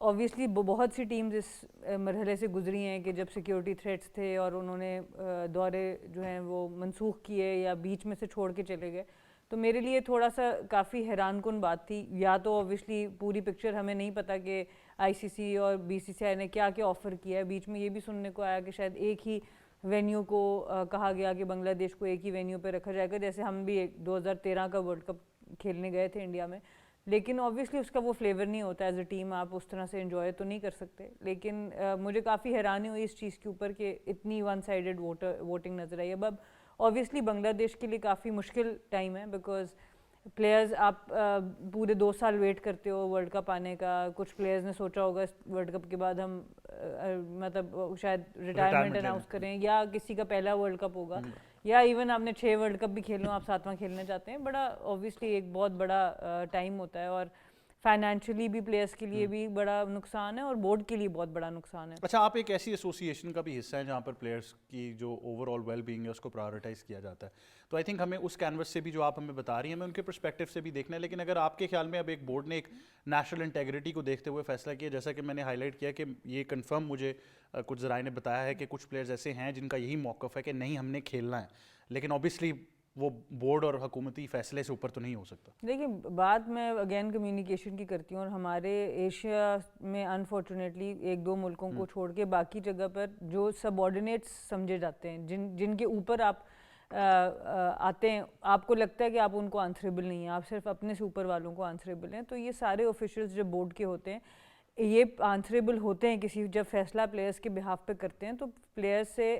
obviously بہت سی teams اس مرحلے سے گزری ہیں کہ جب سیکیورٹی تھریٹس تھے اور انہوں نے دورے جو ہیں وہ منسوخ کیے یا بیچ میں سے چھوڑ کے چلے گئے. تو میرے لیے تھوڑا سا کافی حیران کن بات تھی. یا تو اوبیسلی پوری پکچر ہمیں نہیں پتہ کہ آئی سی سی اور بی سی سی آئی نے کیا کیا آفر کیا ہے. بیچ میں یہ بھی سننے کو آیا کہ شاید ایک ہی وینیو کو کہا گیا کہ بنگلہ دیش کو ایک ہی وینیو پہ رکھا جائے گا, جیسے ہم بھی 2013 کا ورلڈ کپ کھیلنے گئے تھے انڈیا میں. لیکن اوبیسلی اس کا وہ فلیور نہیں ہوتا ایز اے ٹیم, آپ اس طرح سے انجوائے تو نہیں کر سکتے. لیکن مجھے کافی حیرانی ہوئی اس چیز کے اوپر کہ اتنی ون سائیڈڈ ووٹنگ نظر آئی. اب اوبیسلی بنگلہ دیش کے لیے کافی مشکل ٹائم ہے, بیکاز پلیئرز آپ پورے 2 سال ویٹ کرتے ہو ورلڈ کپ آنے کا. کچھ پلیئرز نے سوچا ہوگا اس ورلڈ کپ کے بعد ہم مطلب شاید ریٹائرمنٹ اناؤنس کریں, یا کسی کا پہلا ورلڈ کپ ہوگا, یا ایون آپ نے 6 ورلڈ کپ بھی کھیل لو, آپ 7واں کھیلنا چاہتے ہیں. بڑا اوبیسلی ایک بہت بڑا ٹائم ہوتا ہے, اور فائنینشلی بھی پلیئرس کے لیے بھی بڑا نقصان ہے اور بورڈ کے لیے بہت بڑا نقصان ہے. اچھا, آپ ایک ایسی ایسوسیشن کا بھی حصہ ہیں جہاں پر پلیئرس کی جو اوور آل ویل بینگ ہے اس کو پرائیورٹائز کیا جاتا ہے. تو آئی تھنک ہمیں اس کینوس سے بھی جو آپ ہمیں بتا رہی ہیں ہمیں ان کے پرسپیکٹیو سے بھی دیکھنا ہے. لیکن اگر آپ کے خیال میں اب ایک بورڈ نے ایک نیشنل انٹیگریٹی کو دیکھتے ہوئے فیصلہ کیا, جیسا کہ میں نے ہائی لائٹ کیا کہ یہ کنفرم مجھے کچھ ذرائع نے بتایا ہے کہ کچھ پلیئرز ایسے ہیں جن کا یہی موقف ہے کہ نہیں ہم نے کھیلنا ہے, لیکن اوبیسلی وہ بورڈ اور حکومتی فیصلے سے اوپر تو نہیں ہو سکتا. دیکھیں, بات میں اگین کمیونیکیشن کی کرتی ہوں, اور ہمارے ایشیا میں انفارچونیٹلی 1-2 ملکوں کو چھوڑ کے باقی جگہ پر جو سب آرڈینیٹس سمجھے جاتے ہیں, جن کے اوپر آپ آتے ہیں, آپ کو لگتا ہے کہ آپ ان کو آنسریبل نہیں ہیں, آپ صرف اپنے سے اوپر والوں کو آنسریبل ہیں. تو یہ سارے آفیشلز جو بورڈ کے ہوتے ہیں یہ آنسریبل ہوتے ہیں کسی, جب فیصلہ پلیئرس کے بہاف پہ کرتے ہیں تو پلیئرس سے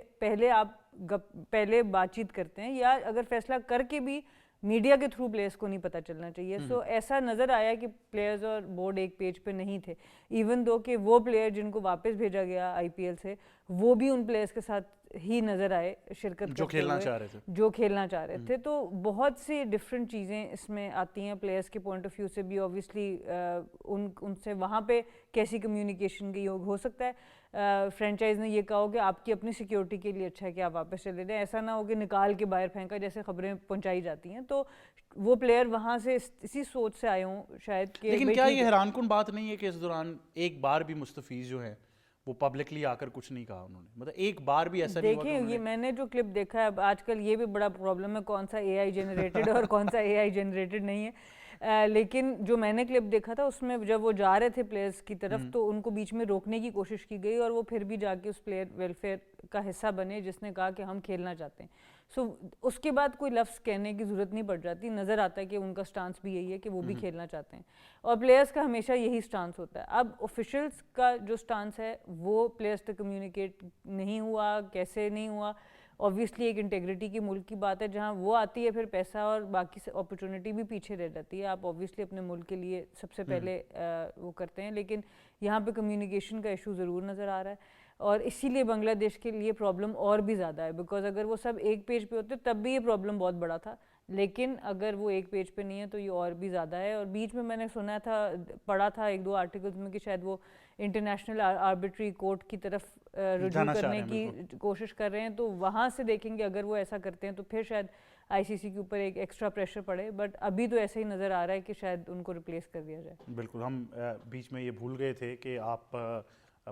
پہلے بات چیت کرتے ہیں, یا اگر فیصلہ کر کے بھی میڈیا کے تھرو پلیئرس کو نہیں پتہ چلنا چاہیے. سو ایسا نظر آیا کہ پلیئرز اور بورڈ ایک پیج پہ نہیں تھے, ایون دو کہ وہ پلیئر جن کو واپس بھیجا گیا آئی پی ایل سے وہ بھی ان پلیئرس کے ساتھ ہی نظر آئے شرکت جو کھیلنا چاہ رہے تھے. تو بہت سی ڈفرینٹ چیزیں اس میں آتی ہیں پلیئرس کے پوائنٹ آف ویو سے بھی. اوبیسلی ان سے وہاں پہ کیسی کمیونیکیشن کی ہو سکتا ہے. فرینچائز نے یہ کہا ہو کہ آپ کی اپنی سیکیورٹی کے لیے اچھا ہے کہ آپ واپس چلے جائیں, ایسا نہ ہو کہ نکال کے باہر پھینکا جیسے خبریں پہنچائی جاتی ہیں. تو وہ پلیئر وہاں سے اسی سوچ سے آئے ہوں شاید کہ. لیکن کیا یہ حیران کن بات نہیں ہے کہ اس دوران ایک بار بھی مستفیض جو ہیں وہ پبلکلی آ کر کچھ نہیں کہا انہوں نے, مطلب ایک بار بھی ایسا نہیں ہوا؟ دیکھیں, یہ میں نے جو کلپ دیکھا ہے, اب آج کل یہ بھی بڑا پرابلم ہے کون سا اے آئی جنریٹڈ اور کون سا اے آئی جنریٹڈ نہیں ہے. لیکن جو میں نے کلپ دیکھا تھا اس میں جب وہ جا رہے تھے پلیئرس کی طرف تو ان کو بیچ میں روکنے کی کوشش کی گئی, اور وہ پھر بھی جا کے اس پلیئر ویلفیئر کا حصہ بنے جس نے کہا کہ ہم کھیلنا چاہتے ہیں. سو اس کے بعد کوئی لفظ کہنے کی ضرورت نہیں پڑ جاتی. نظر آتا ہے کہ ان کا سٹانس بھی یہی ہے کہ وہ بھی کھیلنا چاہتے ہیں, اور پلیئرس کا ہمیشہ یہی سٹانس ہوتا ہے. اب آفیشلس کا جو سٹانس ہے وہ پلیئرس تک کمیونیکیٹ نہیں ہوا, کیسے نہیں ہوا. اوبیسلی ایک انٹیگریٹی کی ملک کی بات ہے, جہاں وہ آتی ہے پھر پیسہ اور باقی اپرچونیٹی بھی پیچھے رہ جاتی ہے. آپ اوبیسلی اپنے ملک کے لیے سب سے پہلے وہ کرتے ہیں, لیکن یہاں پہ کمیونیکیشن کا ایشو ضرور نظر آ رہا ہے. اور اسی لیے بنگلہ دیش کے لیے پرابلم اور بھی زیادہ ہے, بیکاز اگر وہ سب ایک پیج پہ ہوتے تب بھی یہ پرابلم بہت بڑا تھا, لیکن اگر وہ ایک پیج پہ نہیں ہے تو یہ اور بھی زیادہ ہے. اور بیچ میں نے سنا تھا, پڑھا تھا 1-2 آرٹیکلز میں کہ شاید وہ انٹرنیشنل آربیٹری کورٹ کی طرف رجوع کرنے کی کوشش کر رہے ہیں. تو وہاں سے دیکھیں گے اگر وہ ایسا کرتے ہیں تو پھر شاید آئی سی سی کے اوپر ایک ایکسٹرا پریشر پڑے, بٹ ابھی تو ایسا ہی نظر آ رہا ہے کہ شاید ان کو ریپلیس کر دیا جائے. بالکل, ہم بیچ میں یہ بھول گئے تھے کہ آپ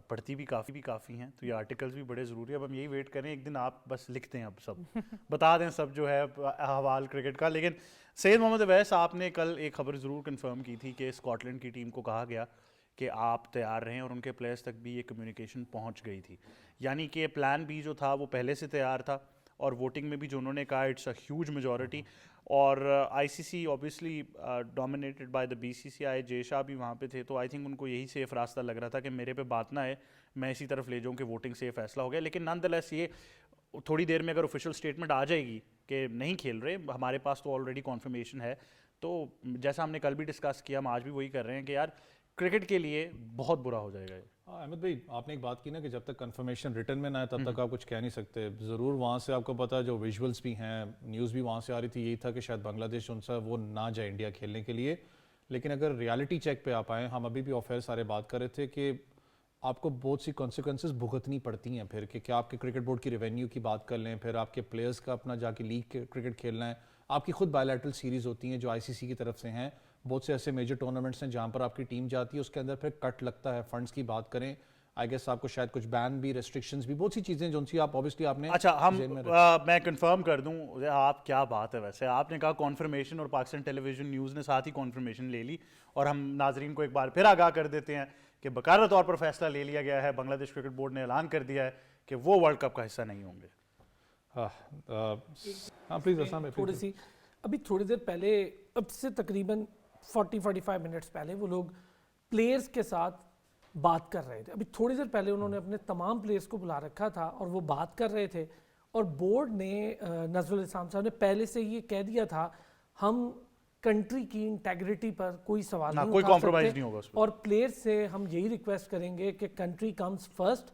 پڑھتی بھی کافی ہیں, تو یہ آرٹیکلز بھی بڑے ضروری ہیں. اب ہم یہی ویٹ کریں ایک دن آپ بس لکھتے ہیں, اب سب بتا دیں سب جو ہے احوال کرکٹ کا. لیکن سید محمد اویس, آپ نے کل ایک خبر ضرور کنفرم کی تھی کہ اسکاٹ لینڈ کی ٹیم کو کہا گیا کہ آپ تیار رہیں, اور ان کے پلیئرز تک بھی یہ کمیونیکیشن پہنچ گئی تھی. یعنی کہ پلان بی جو تھا وہ پہلے سے تیار تھا, اور ووٹنگ میں بھی جو انہوں نے کہا اٹس اے ہیوج میجورٹی. اور I C C obviously dominated by the B C C I, Jay Shah بھی وہاں پہ تھے, تو آئی تھنک ان کو یہی سیف راستہ لگ رہا تھا کہ میرے پہ بات نہ ہے, میں اسی طرف لے جاؤں کہ ووٹنگ سے فیصلہ ہو گیا. لیکن نان دا لیس یہ تھوڑی دیر میں اگر آفیشیل اسٹیٹمنٹ آ جائے گی کہ نہیں کھیل رہے, ہمارے پاس تو آلریڈی کنفرمیشن ہے, تو جیسا ہم نے کل بھی ڈسکس کیا, ہم آج بھی وہی کر رہے ہیں کہ یار کرکٹ کے لیے بہت برا ہو جائے گا. احمد بھائی, آپ نے ایک بات کی نا کہ جب تک کنفرمیشن ریٹن میں نہ آئے تب تک آپ کچھ کہہ نہیں سکتے. ضرور وہاں سے آپ کو پتا جو ویژولس بھی ہیں, نیوز بھی وہاں سے آ رہی تھی, یہی تھا کہ شاید بنگلہ دیش ان سے وہ نہ جائے انڈیا کھیلنے کے لیے. لیکن اگر ریالٹی چیک پہ آپ آئیں, ہم ابھی بھی آف ایئر سارے بات کر رہے تھے کہ آپ کو بہت سی کانسیکوینسز بھگتنی پڑتی ہیں پھر, کہ کیا آپ کے کرکٹ بورڈ کی ریونیو کی بات کر لیں, پھر آپ کے پلیئرز کا اپنا جا کے لیگ کرکٹ کھیلنا ہے, آپ کی خود بائیلیٹرل سیریز ہوتی ہیں جو آئی سی سی کی طرف سے ہیں, بہت سے ایسے میجر ٹورنامنٹس ہیں جہاں پر آپ کی ٹیم جاتی ہے, اس کے اندر پھر کٹ لگتا ہے. فنڈس کی بات کریں, آئی گیس آپ کو شاید کچھ بین بھی, ریسٹرکشنز بھی, بہت سی چیزیں جو ان سے آپ اوبیسلی آپ نے. اچھا میں کنفرم کر دوں آپ, کیا بات ہے ویسے, آپ نے کہا کانفرمیشن, اور پاکستان ٹیلی ویژن نیوز نے ساتھ ہی کانفرمیشن لے لی, اور ہم ناظرین کو ایک بار پھر آگاہ کر دیتے ہیں کہ باقاعدہ طور پر فیصلہ لے لیا گیا ہے, بنگلہ دیش کرکٹ بورڈ نے اعلان کر دیا ہے کہ وہ ورلڈ کپ کا حصہ نہیں ہوں گے. ہاں پلیز اسلام تھوڑی سی ابھی تھوڑی دیر پہلے, اب سے تقریباً 40-45 منٹس پہلے وہ لوگ پلیئرز کے ساتھ بات کر رہے تھے. ابھی تھوڑی دیر پہلے انہوں نے اپنے تمام پلیئرز کو بلا رکھا تھا اور وہ بات کر رہے تھے, اور بورڈ نے, نذر الاسلام صاحب نے پہلے سے یہ کہہ دیا تھا ہم کنٹری کی انٹیگریٹی پر کوئی سوال نہیں اٹھا سکتے, اور پلیئر سے ہم یہی ریکویسٹ کریں گے کہ کنٹری کمز فرسٹ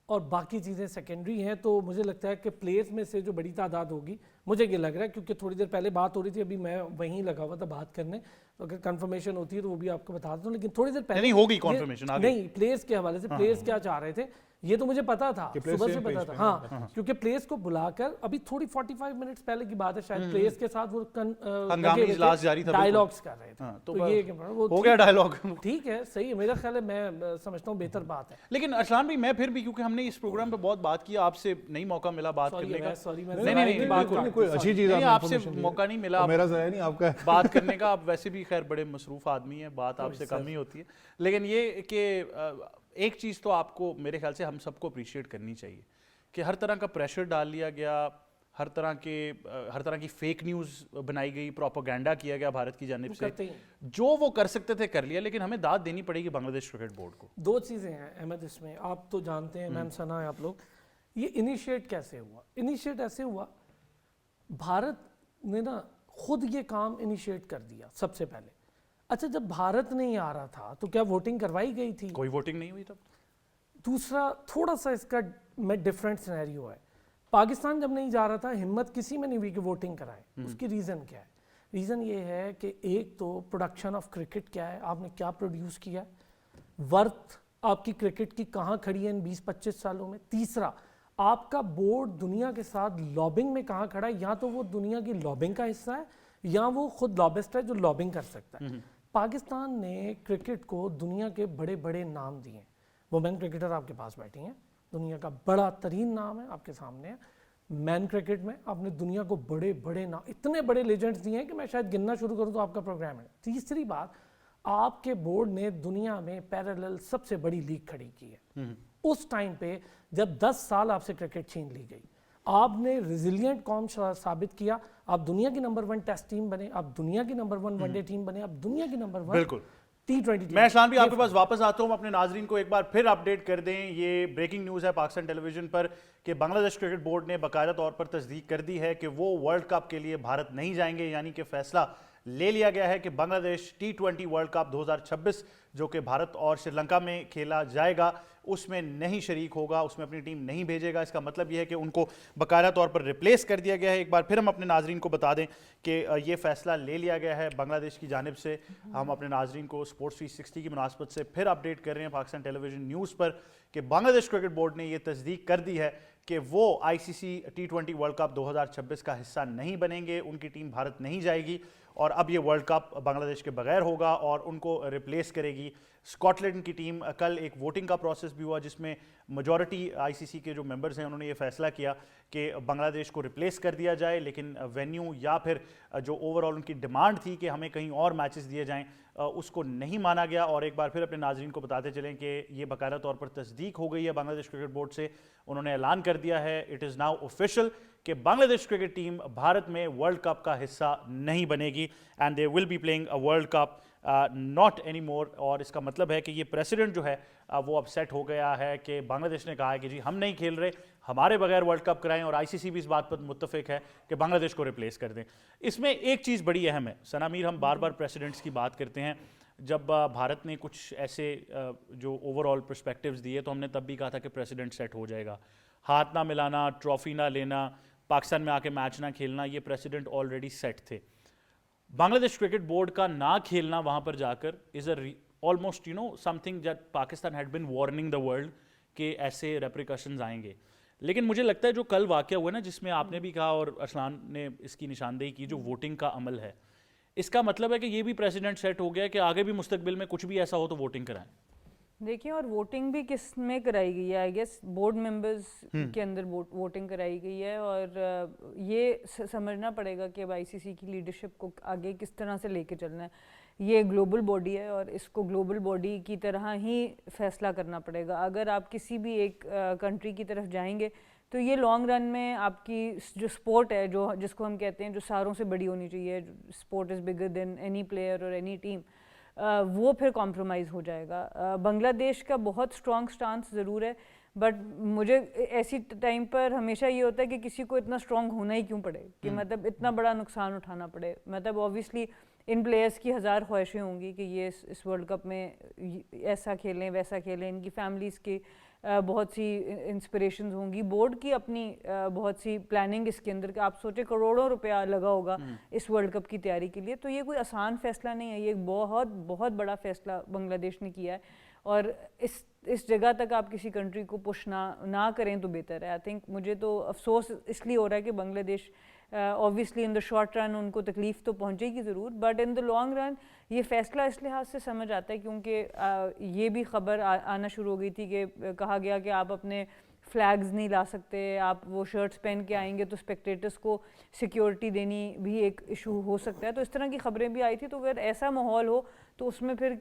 اور باقی چیزیں سیکنڈری ہیں. تو مجھے لگتا ہے کہ پلیئرز میں سے جو بڑی تعداد ہوگی, مجھے یہ لگ رہا ہے کیونکہ تھوڑی دیر پہلے بات ہو رہی تھی, ابھی میں وہیں لگا ہوا تھا بات کرنے, تو اگر کنفرمیشن ہوتی ہے تو وہ بھی آپ کو بتا دوں, لیکن تھوڑی دیر پہلے نہیں ہوگی کنفرمیشن, نہیں پلیئرز کے حوالے سے پلیئرز کیا چاہ رہے تھے یہ تو مجھے پتا تھا, صبح سے پتا تھا. ہاں کیونکہ پلیئرز کو بلا کر ابھی تھوڑی 45 منٹس پہلے کی بات ہے شاید, پلیئرز کے ساتھ وہ ہنگامی اجلاس جاری تھا, ڈائیلاگس کر رہے تھے, تو یہ ہو گیا ڈائیلاگ. ٹھیک ہے, صحیح ہے, میرا خیال ہے, میں سمجھتا ہوں بہتر بات ہے. لیکن ارسلان بھائی میں پھر بھی, کیونکہ ہم نے اس پروگرام پہ بہت بات کی, آپ سے نہیں موقع ملا بات کرنے کا, نہیں کوئی اچھی چیز آپ سے موقع نہیں ملا, میرا ضائع نہیں آپ کا بات کرنے کا. آپ ویسے بھی خیر بڑے مصروف آدمی ہیں, بات آپ سے کم ہی ہوتی ہے, لیکن یہ کہ ایک چیز تو آپ کو میرے خیال سے ہم سب کو اپریشیٹ کرنی چاہیے کہ ہر طرح کا پریشر ڈال لیا گیا, ہر طرح کی فیک نیوز بنائی گئی, پروپیگنڈا کیا گیا بھارت کی جانب سے, جو وہ کر سکتے تھے کر لیا, لیکن ہمیں داد دینی پڑے گی بنگلہ دیش کرکٹ بورڈ کو. دو چیزیں ہیں احمد اس میں, آپ تو جانتے ہیں, میم ثنا ہے آپ لوگ, یہ انیشیٹ کیسے ہوا؟ انیشیٹ ایسے ہوا, بھارت نے نا خود یہ کام انیشیٹ کر دیا سب سے پہلے. اچھا جب بھارت نہیں آ رہا تھا تو کیا ووٹنگ کروائی گئی تھی؟ کوئی ووٹنگ نہیں ہوئی تب. دوسرا تھوڑا سا اس کا میں ڈفرینٹ سینیریو ہے, پاکستان جب نہیں جا رہا تھا ہمت کسی میں نہیں ہوئی کہ ووٹنگ کرائے. اس کی ریزن کیا ہے؟ ریزن یہ ہے کہ ایک تو پروڈکشن آف کرکٹ کیا ہے, آپ نے کیا پروڈیوس کیا, ورتھ آپ کی کرکٹ کی کہاں کھڑی ہے ان 20-25 سالوں میں. تیسرا آپ کا بورڈ دنیا کے ساتھ لابنگ میں کہاں کھڑا ہے, یا تو وہ دنیا کی لابنگ کا حصہ ہے یا وہ خود لابسٹ ہے جو لابنگ کر سکتا ہے. پاکستان نے کرکٹ کو دنیا کے بڑے بڑے نام دیے ہیں, وومین کرکٹر آپ کے پاس بیٹھی ہیں, دنیا کا بڑا ترین نام ہے آپ کے سامنے ہے. مین کرکٹ میں آپ نے دنیا کو بڑے بڑے نام, اتنے بڑے لیجنڈز دیے ہیں کہ میں شاید گننا شروع کروں تو آپ کا پروگرام ہے. تیسری بات, آپ کے بورڈ نے دنیا میں پیرالل سب سے بڑی لیگ کھڑی کی ہے. اس ٹائم پہ جب 10 سال آپ سے کرکٹ چھین لی گئی, آپ نے ریزیلینٹ قوم ثابت کیا, آپ دنیا کی نمبر 1 ٹیسٹ ٹیم بنے, آپ دنیا کی نمبر 1 ون ڈے ٹیم بنے, آپ دنیا کی نمبر 1 بالکل T20. میں اسلام بھی آپ کے پاس واپس آتا ہوں, اپنے ناظرین کو ایک بار پھر اپڈیٹ کر دیں. یہ بریکنگ نیوز ہے پاکستان ٹیلی ویژن پر کہ بنگلہ دیش کرکٹ بورڈ نے باقاعدہ طور پر تصدیق کر دی ہے کہ وہ ورلڈ کپ کے لیے بھارت نہیں جائیں گے, یعنی کہ فیصلہ لے لیا گیا ہے کہ بنگلہ دیش T20 ورلڈ کپ 2026 جو کہ بھارت اور سری لنکا میں کھیلا جائے گا اس میں نہیں شریک ہوگا, اس میں اپنی ٹیم نہیں بھیجے گا. اس کا مطلب یہ ہے کہ ان کو باقاعدہ طور پر ریپلیس کر دیا گیا ہے. ایک بار پھر ہم اپنے ناظرین کو بتا دیں کہ یہ فیصلہ لے لیا گیا ہے بنگلہ دیش کی جانب سے. ہم اپنے ناظرین کو اسپورٹس 360 کی مناسبت سے پھر اپڈیٹ کر رہے ہیں پاکستان ٹیلی ویژن نیوز پر کہ بنگلہ دیش کرکٹ بورڈ نے یہ تصدیق کر دی ہے کہ وہ ICC T20 ورلڈ کپ 2026 کا حصہ نہیں بنیں گے, ان کی ٹیم بھارت نہیں جائے گی, اور اب یہ ورلڈ کپ بنگلہ دیش کے بغیر ہوگا اور ان کو ریپلیس کرے گی اسکاٹ لینڈ کی ٹیم. کل ایک ووٹنگ کا پروسیس بھی ہوا جس میں میجورٹی ICC کے جو ممبرز ہیں انہوں نے یہ فیصلہ کیا کہ بنگلہ دیش کو ریپلیس کر دیا جائے, لیکن وینیو یا پھر جو اوور آل ان کی ڈیمانڈ تھی کہ ہمیں کہیں اور میچز دیے جائیں اس کو نہیں مانا گیا. اور ایک بار پھر اپنے ناظرین کو بتاتے چلیں کہ یہ باقاعدہ طور پر تصدیق ہو گئی ہے بنگلہ دیش کرکٹ بورڈ سے. انہوں نے اعلان کر دیا ہے, اٹ از ناؤ آفیشیل, کہ بنگلہ دیش کرکٹ ٹیم بھارت میں ورلڈ کپ کا حصہ نہیں بنے گی, and they will be playing a world cup not anymore. اور اس کا مطلب ہے کہ یہ پریسیڈنٹ جو ہے وہ اب سیٹ ہو گیا ہے کہ بنگلہ دیش نے کہا ہے کہ جی ہم نہیں کھیل رہے, ہمارے بغیر ورلڈ کپ کرائیں, اور ICC بھی اس بات پر متفق ہے کہ بنگلہ دیش کو ریپلیس کر دیں. اس میں ایک چیز بڑی اہم ہے ثنا میر, ہم بار بار پریسیڈنٹس کی بات کرتے ہیں, جب بھارت نے کچھ ایسے جو اوور آل پرسپیکٹیوز دیے تو ہم نے تب بھی کہا تھا کہ پریسیڈنٹ سیٹ ہو جائے گا. ہاتھ نہ ملانا, ٹرافی نہ لینا, پاکستان میں آ کے میچ نہ کھیلنا, یہ پریسیڈنٹ آلریڈی سیٹ تھے. بنگلہ دیش کرکٹ بورڈ کا نہ کھیلنا وہاں پر جا کر is a almost something that Pakistan had been warning the world کہ ایسے ریپریکاشنز آئیں گے. لیکن مجھے لگتا ہے جو کل واقعہ ہوا نا, جس میں آپ نے بھی کہا اور ارسلان نے اس کی نشاندہی کی, جو ووٹنگ کا عمل ہے, اس کا مطلب ہے کہ یہ بھی پریسیڈنٹ سیٹ ہو گیا کہ آگے بھی مستقبل میں کچھ بھی ایسا ہو تو ووٹنگ کرائیں. دیکھیں اور ووٹنگ بھی کس میں کرائی گئی ہے, آئی گیس بورڈ ممبرز کے اندر ووٹنگ کرائی گئی ہے, اور یہ سمجھنا پڑے گا کہ اب آئی سی سی کی لیڈرشپ کو آگے کس طرح سے لے کے چلنا ہے. یہ گلوبل باڈی ہے اور اس کو گلوبل باڈی کی طرح ہی فیصلہ کرنا پڑے گا. اگر آپ کسی بھی ایک کنٹری کی طرف جائیں گے تو یہ لانگ رن میں آپ کی جو سپورٹ ہے, جو جس کو ہم کہتے ہیں جو ساروں سے بڑی ہونی چاہیے, support is bigger than any player اور اینی ٹیم, وہ پھر کمپرومائز ہو جائے گا. بنگلہ دیش کا بہت اسٹرانگ سٹانس ضرور ہے, بٹ مجھے ایسی ٹائم پر ہمیشہ یہ ہوتا ہے کہ کسی کو اتنا اسٹرانگ ہونا ہی کیوں پڑے, کہ مطلب اتنا بڑا نقصان اٹھانا پڑے. مطلب اوبویسلی ان پلیئرس کی ہزار خواہشیں ہوں گی کہ یہ اس ورلڈ کپ میں ایسا کھیلیں ویسا کھیلیں, ان کی فیملیز کی بہت سی انسپریشنز ہوں گی, بورڈ کی اپنی بہت سی پلاننگ اس کے اندر, کہ آپ سوچیں کروڑوں روپیہ لگا ہوگا اس ورلڈ کپ کی تیاری کے لیے. تو یہ کوئی آسان فیصلہ نہیں ہے, یہ ایک بہت بہت بڑا فیصلہ بنگلہ دیش نے کیا ہے, اور اس جگہ تک آپ کسی کنٹری کو پش نہ کریں تو بہتر ہے. آئی تھنک مجھے تو افسوس اس لیے ہو رہا ہے کہ بنگلہ دیش obviously in the short run ان کو تکلیف تو پہنچے گی ضرور, but in the long run یہ فیصلہ اس لحاظ سے سمجھ آتا ہے کیونکہ یہ بھی خبر آنا شروع ہو گئی تھی کہ کہا گیا کہ آپ اپنے فلیگز نہیں لا سکتے, آپ وہ شرٹس پہن کے آئیں گے تو اسپیکٹیٹرس کو سیکیورٹی دینی بھی ایک ایشو ہو سکتا ہے. تو اس طرح کی خبریں بھی آئی تھی. تو اگر ایسا ماحول ہو تو اس میں پھر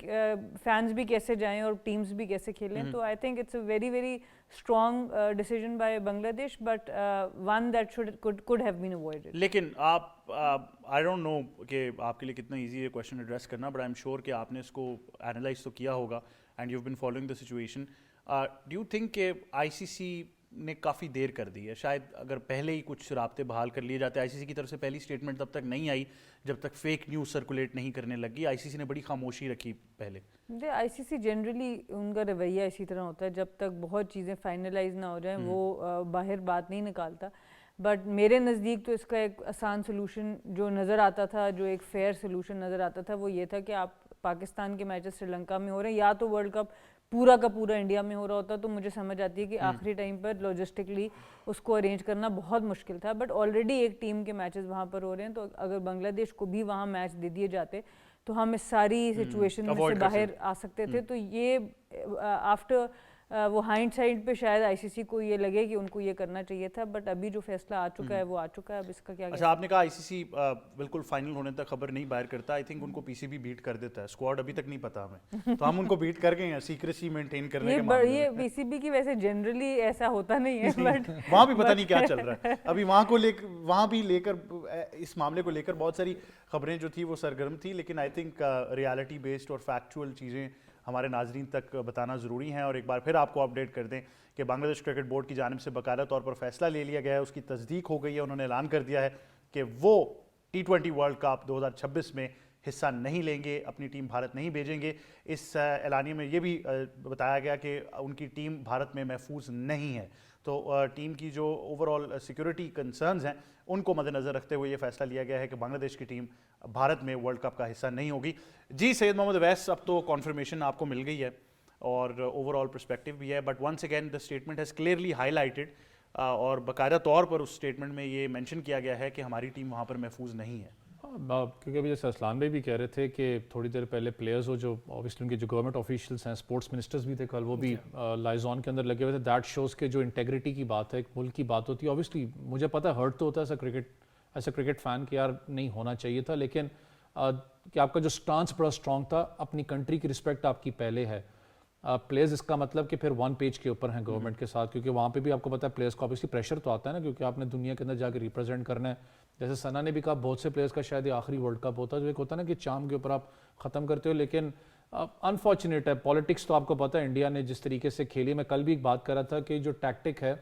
فینس بھی کیسے جائیں اور ٹیمز بھی کیسے کھیلیں. تو I think it's a very very strong decision by Bangladesh, but one that could have been avoided. لیکن آپ آئی ڈونٹ نو کہ آپ کے لیے کتنا ایزی ہے کویشچن ایڈریس کرنا, بٹ آئی ایم شیور کہ آپ نے اس کو اینالائز تو کیا ہوگا and you have been following the situation. Do you think کہ آئی سی سی نے کافی دیر کر دی ہے؟ شاید اگر پہلے ہی کچھ رابطے بحال کر لیے جاتے. آئی سی سی کی طرف سے پہلی اسٹیٹمنٹ تب تک نہیں آئی جب تک فیک نیوز سرکولیٹ نہیں کرنے لگی. آئی سی سی نے بڑی خاموشی رکھی پہلے. آئی سی سی جنرلی ان کا رویہ اسی طرح ہوتا ہے, جب تک بہت چیزیں فائنلائز نہ ہو جائیں وہ باہر بات نہیں نکالتا. بٹ میرے نزدیک تو اس کا ایک آسان سلوشن جو نظر آتا تھا, جو ایک فیئر سلوشن نظر آتا تھا, وہ یہ تھا کہ آپ پاکستان کے میچز سری لنکا میں ہو رہے ہیں, یا تو ورلڈ کپ پورا کا پورا انڈیا میں ہو رہا ہوتا. تو مجھے سمجھ آتی ہے کہ آخری ٹائم پر لاجسٹکلی اس کو ارینج کرنا بہت مشکل تھا, بٹ آلریڈی ایک ٹیم کے میچز وہاں پر ہو رہے ہیں. تو اگر بنگلہ دیش کو بھی وہاں میچ دے دیے جاتے تو ہم اس ساری سچویشن میں سے باہر آ سکتے تھے. تو یہ آفٹر وہ ہائنڈ سائڈ پہ شاید آئی سی سی کو یہ لگے کہ ان کو یہ کرنا چاہیے تھا, بٹ ابھی جو فیصلہ آ چکا ہے وہ آ چکا ہے. اب اس کا کیا؟ اچھا, آپ نے کہا آئی سی سی بالکل فائنل ہونے تک خبر نہیں باہر کرتا. آئی تھنک ان کو پی سی بی بیٹ کر دیتا ہے, اسکواڈ ابھی تک نہیں پتا ہمیں, تو ہم ان کو بیٹ کر گئے ہیں سیکریسی مینٹین کرنے کے معاملے میں. یہ پی سی بی کی ویسے جنرلی ایسا ہوتا نہیں ہے, بٹ وہاں بھی پتہ نہیں کیا چل رہا ہے ابھی. وہاں بھی لے کر اس معاملے کو لے کر بہت ساری خبریں جو تھی وہ سرگرم تھی, لیکن آئی تھنک ریالٹی بیسڈ اور فیکچوئل چیزیں ہمارے ناظرین تک بتانا ضروری ہیں. اور ایک بار پھر آپ کو اپڈیٹ کر دیں کہ بنگلہ دیش کرکٹ بورڈ کی جانب سے باقاعدہ طور پر فیصلہ لے لیا گیا ہے, اس کی تصدیق ہو گئی ہے. انہوں نے اعلان کر دیا ہے کہ وہ T20 ورلڈ کپ 2026 میں حصہ نہیں لیں گے, اپنی ٹیم بھارت نہیں بھیجیں گے. اس اعلانیے میں یہ بھی بتایا گیا کہ ان کی ٹیم بھارت میں محفوظ نہیں ہے. تو ٹیم کی جو اوور آل سیکورٹی کنسرنز ہیں ان کو مد نظر رکھتے ہوئے یہ فیصلہ لیا گیا ہے کہ بنگلہ دیش کی ٹیم بھارت میں ورلڈ کپ کا حصہ نہیں ہوگی. جی سید محمد اویس, اب تو کنفرمیشن آپ کو مل گئی ہے اور اوور آل پرسپیکٹیو بھی ہے, but once again the statement has clearly highlighted, اور باقاعدہ طور پر اس اسٹیٹمنٹ میں یہ مینشن کیا گیا ہے کہ ہماری ٹیم وہاں پر محفوظ نہیں ہے. کیونکہ ابھی جیسے اسلان بھائی بھی کہہ رہے تھے کہ تھوڑی دیر پہلے پلیئرز ہو جو اوبیسلی ان کے جو گورنمنٹ آفیشیلس ہیں, اسپورٹس منسٹرز بھی تھے کل, وہ بھی لائزون کے اندر لگے ہوئے تھے. دیٹ شوز کہ جو انٹیگریٹی کی بات ہے, ایک ملک کی بات ہوتی ہے. اوبیسلی مجھے پتہ ہے ہرٹ تو ہوتا ہے ایز اے کرکٹ فین کہ یار نہیں ہونا چاہیے تھا, لیکن کہ آپ کا جو سٹانس بڑا اسٹرانگ تھا, اپنی کنٹری کی رسپیکٹ آپ کی پہلے ہے. پلیئرز اس کا مطلب کہ پھر ون پیج کے اوپر ہیں گورنمنٹ کے ساتھ, کیونکہ وہاں پہ بھی آپ کو پتہ ہے پلیئرز کو اوبیسلی پریشر تو آتا ہے نا, کیونکہ آپ نے دنیا کے اندر جا کے ریپرزینٹ کرنا ہے. جیسے ثنا نے بھی کہا بہت سے پلیئرز کا شاید یہ آخری ورلڈ کپ ہوتا ہے, جو ایک ہوتا ہے نا کہ چام کے اوپر آپ ختم کرتے ہو. لیکن انفارچونیٹ ہے, پالیٹکس تو آپ کو پتہ ہے انڈیا نے جس طریقے سے کھیلی. میں کل بھی ایک بات کر رہا تھا کہ جو ٹیکٹک ہے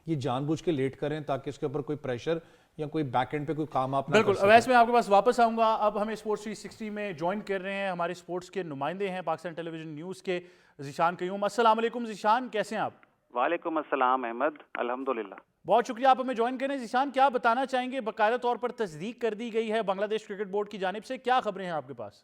یہ جان بوجھ کے لیٹ کریں تاکہ اس کے اوپر کوئی پریشر یا کوئی بیک اینڈ پہ کوئی کام آپ نہ کر سکیں. بالکل اویس, میں آپ کے پاس واپس آؤں گا. اب ہمیں اسپورٹس 360 میں جوائن کر رہے ہیں ہمارے اسپورٹس کے نمائندے ہیں پاکستان ٹیلی ویژن نیوز کے ذیشان قیوم. السلام علیکم ذیشان, کیسے ہیں آپ؟ وعلیکم السلام احمد, الحمدللہ. بہت شکریہ آپ ہمیں جوائن کریں. ذیشان, کیا بتانا چاہیں گے؟ باقاعدہ طور پر تصدیق کر دی گئی ہے بنگلہ دیش کرکٹ بورڈ کی جانب سے, کیا خبریں ہیں آپ کے پاس؟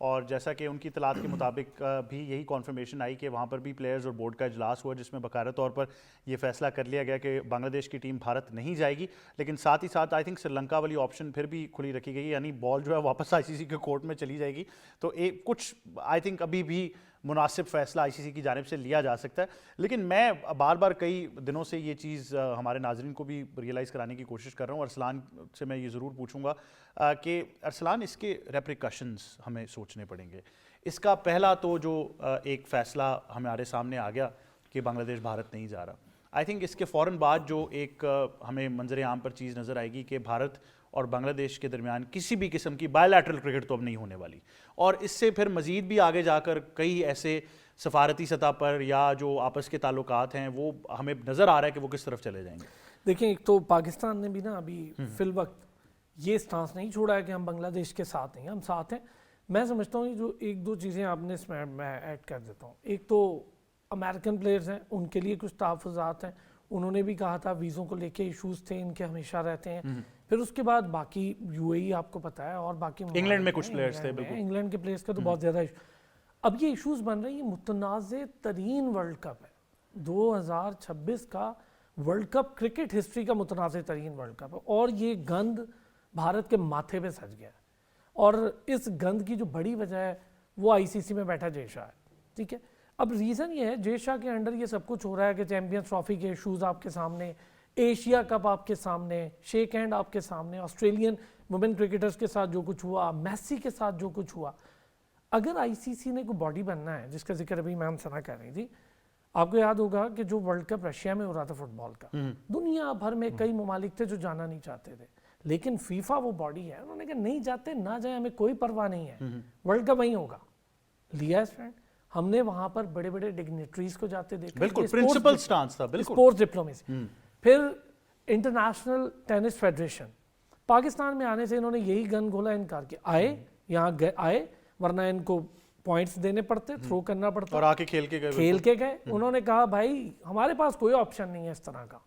اور جیسا کہ ان کی اطلاعات کے مطابق بھی یہی کنفرمیشن آئی کہ وہاں پر بھی پلیئرز اور بورڈ کا اجلاس ہوا جس میں باقاعدہ طور پر یہ فیصلہ کر لیا گیا کہ بنگلہ دیش کی ٹیم بھارت نہیں جائے گی، لیکن ساتھ ہی ساتھ آئی تھنک سری لنکا والی آپشن پھر بھی کھلی رکھی گئی، یعنی بال جو ہے واپس آئی سی سی کے کورٹ میں چلی جائے گی. تو کچھ آئی تھنک ابھی بھی مناسب فیصلہ آئی سی سی کی جانب سے لیا جا سکتا ہے. لیکن میں بار بار کئی دنوں سے یہ چیز ہمارے ناظرین کو بھی ریئلائز کرانے کی کوشش کر رہا ہوں. ارسلان سے میں یہ ضرور پوچھوں گا کہ ارسلان اس کے ریپریکشنز ہمیں سوچنے پڑیں گے. اس کا پہلا تو جو ایک فیصلہ ہمارے سامنے آ گیا کہ بنگلہ دیش بھارت نہیں جا رہا، آئی تھنک اس کے فوراً بعد جو ایک ہمیں منظر عام پر چیز نظر آئے گی کہ بھارت اور بنگلہ دیش کے درمیان کسی بھی قسم کی بائی لیٹرل کرکٹ تو اب نہیں ہونے والی، اور اس سے پھر مزید بھی آگے جا کر کئی ایسے سفارتی سطح پر یا جو آپس کے تعلقات ہیں وہ ہمیں نظر آ رہا ہے کہ وہ کس طرف چلے جائیں گے. دیکھیں ایک تو پاکستان نے بھی نا ابھی فی الوقت یہ سٹانس نہیں چھوڑا ہے کہ ہم بنگلہ دیش کے ساتھ نہیں، ہم ساتھ ہیں. میں سمجھتا ہوں جو ایک دو چیزیں آپ نے اس میں ایڈ کر دیتا ہوں. ایک تو امریکن پلیئرز ہیں، ان کے لیے کچھ تحفظات ہیں، انہوں نے بھی کہا تھا ویزوں کو لے کے ایشوز تھے ان کے ہمیشہ رہتے ہیں. پھر اس کے بعد باقی یو اے ای آپ کو پتہ ہے اور باقی انگلینڈ میں کچھ پلیئرز تھے، بالکل انگلینڈ کے پلیئرز کا تو بہت زیادہ اب یہ ایشوز بن رہے ہیں. یہ متنازع ترین ورلڈ کپ ہے 2026 کا، ورلڈ کپ کرکٹ ہسٹری کا متنازع ترین ورلڈ کپ ہے، اور یہ گند بھارت کے ماتھے پہ سج گیا ہے. اور اس گند کی جو بڑی وجہ ہے وہ آئی سی سی میں بیٹھا جے شاہ ہے. ٹھیک ہے، اب ریزن یہ ہے جے شاہ کے انڈر یہ سب کچھ ہو رہا ہے کہ چیمپئنز ٹرافی کے ایشوز آپ کے سامنے، ایشیا کپ آپ کے سامنے، شیک ہینڈ آپ کے سامنے، آسٹریلین وومن کرکٹرز کے ساتھ جو کچھ ہوا، میسی کے ساتھ جو کچھ ہوا. اگر آئی سی سی نے کوئی باڈی بننا ہے، جس کا ذکر ابھی میم ثنا کہہ رہی تھی، آپ کو یاد ہوگا کہ جو ورلڈ کپ رشیا میں ہو رہا تھا فٹ بال کا، دنیا بھر میں کئی ممالک تھے جو جانا نہیں چاہتے تھے، لیکن فیفا وہ باڈی ہے، انہوں نے کہا نہیں جاتے نہ جائیں، ہمیں کوئی پرواہ نہیں ہے، ورلڈ کپ وہیں ہوگا. لیا اسٹینڈ، ہم نے وہاں پر بڑے بڑے ڈگنیٹریز کو جاتے دیکھا، بالکل پرنسپل سٹانس تھا، بالکل اسپورٹس ڈپلومیسی. پھر انٹرنیشنل ٹینس فیڈریشن پاکستان میں آنے سے انہوں نے یہی گن گھولا، انکار کیا. آئے یہاں آئے، ورنہ ان کو پوائنٹس دینے پڑتے، تھرو کرنا پڑتا، اور آ کے کھیل کے گئے. انہوں نے کہا بھائی ہمارے پاس کوئی آپشن نہیں ہے اس طرح کا.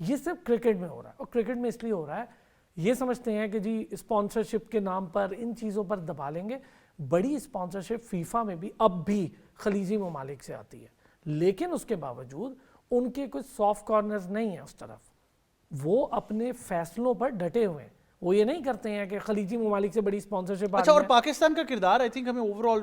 یہ صرف کرکٹ میں ہو رہا ہے، اور کرکٹ میں اس لیے ہو رہا ہے یہ سمجھتے ہیں کہ جی اسپانسرشپ کے نام پر ان چیزوں پر دبا لیں گے. بڑی اسپانسرشپ فیفا میں بھی اب بھی خلیجی ممالک سے آتی ہے، لیکن اس کے باوجود ان کے کچھ سافٹ کارنرز نہیں ہیں اس طرف، وہ اپنے فیصلوں پر ڈٹے ہوئے ہیں. وہ یہ نہیں کرتے ہیں کہ خلیجی ممالک سے بڑی اسپانسرشپ. اچھا، اور پاکستان کا کردار آئی تھنک ہمیں اوور آل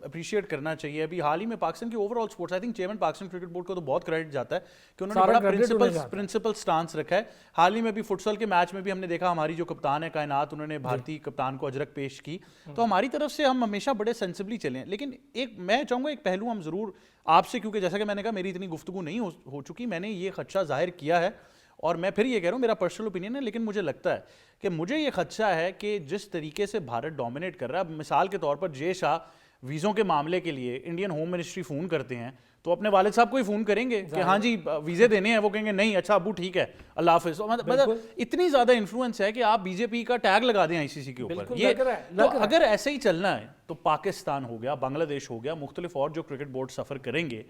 اپریشیٹ کرنا چاہیے. ابھی حال ہی میں پاکستان کی over all sports, I think chairman Pakistan cricket board کو تو بہت کریڈٹ جاتا ہے کہ انہوں نے بڑا پرنسپل سٹانس رکھا ہے. حال ہی میں بھی فٹسل کے میچ میں بھی ہم نے دیکھا ہماری جو کپتان ہے کائنات، انہوں نے بھارتی کپتان کو اجرک پیش کی. تو ہماری طرف سے ہم ہمیشہ بڑے سینسبلی چلیں. لیکن ایک میں چاہوں گا ایک پہلو ہم ضرور آپ سے، کیونکہ جیسا کہ میں نے کہا میری اتنی گفتگو نہیں ہو چکی، میں نے یہ خدشہ ظاہر کیا ہے، اور میں پھر یہ کہہ رہا ہوں میرا پرسنل اوپینین ہے، لیکن مجھے لگتا ہے کہ مجھے یہ خدشہ ہے کہ جس طریقے سے بھارت ڈومینیٹ کر رہا ہے، مثال کے طور پر جے شاہ ویزوں کے معاملے کے لیے انڈین ہوم منسٹری فون کرتے ہیں تو اپنے والد صاحب کو ہی فون کریں گے کہ ہاں جی ویزے دینے ہیں، وہ کہیں گے نہیں اچھا ابو ٹھیک ہے اللہ حافظ. مطلب اتنی زیادہ انفلوئنس ہے کہ آپ بی جے پی کا ٹیگ لگا دیں آئی سی سی کے اوپر. یہ تو اگر ایسے ہی چلنا ہے تو پاکستان ہو گیا، بنگلہ دیش ہو گیا، مختلف اور جو کرکٹ بورڈ سفر کریں گے،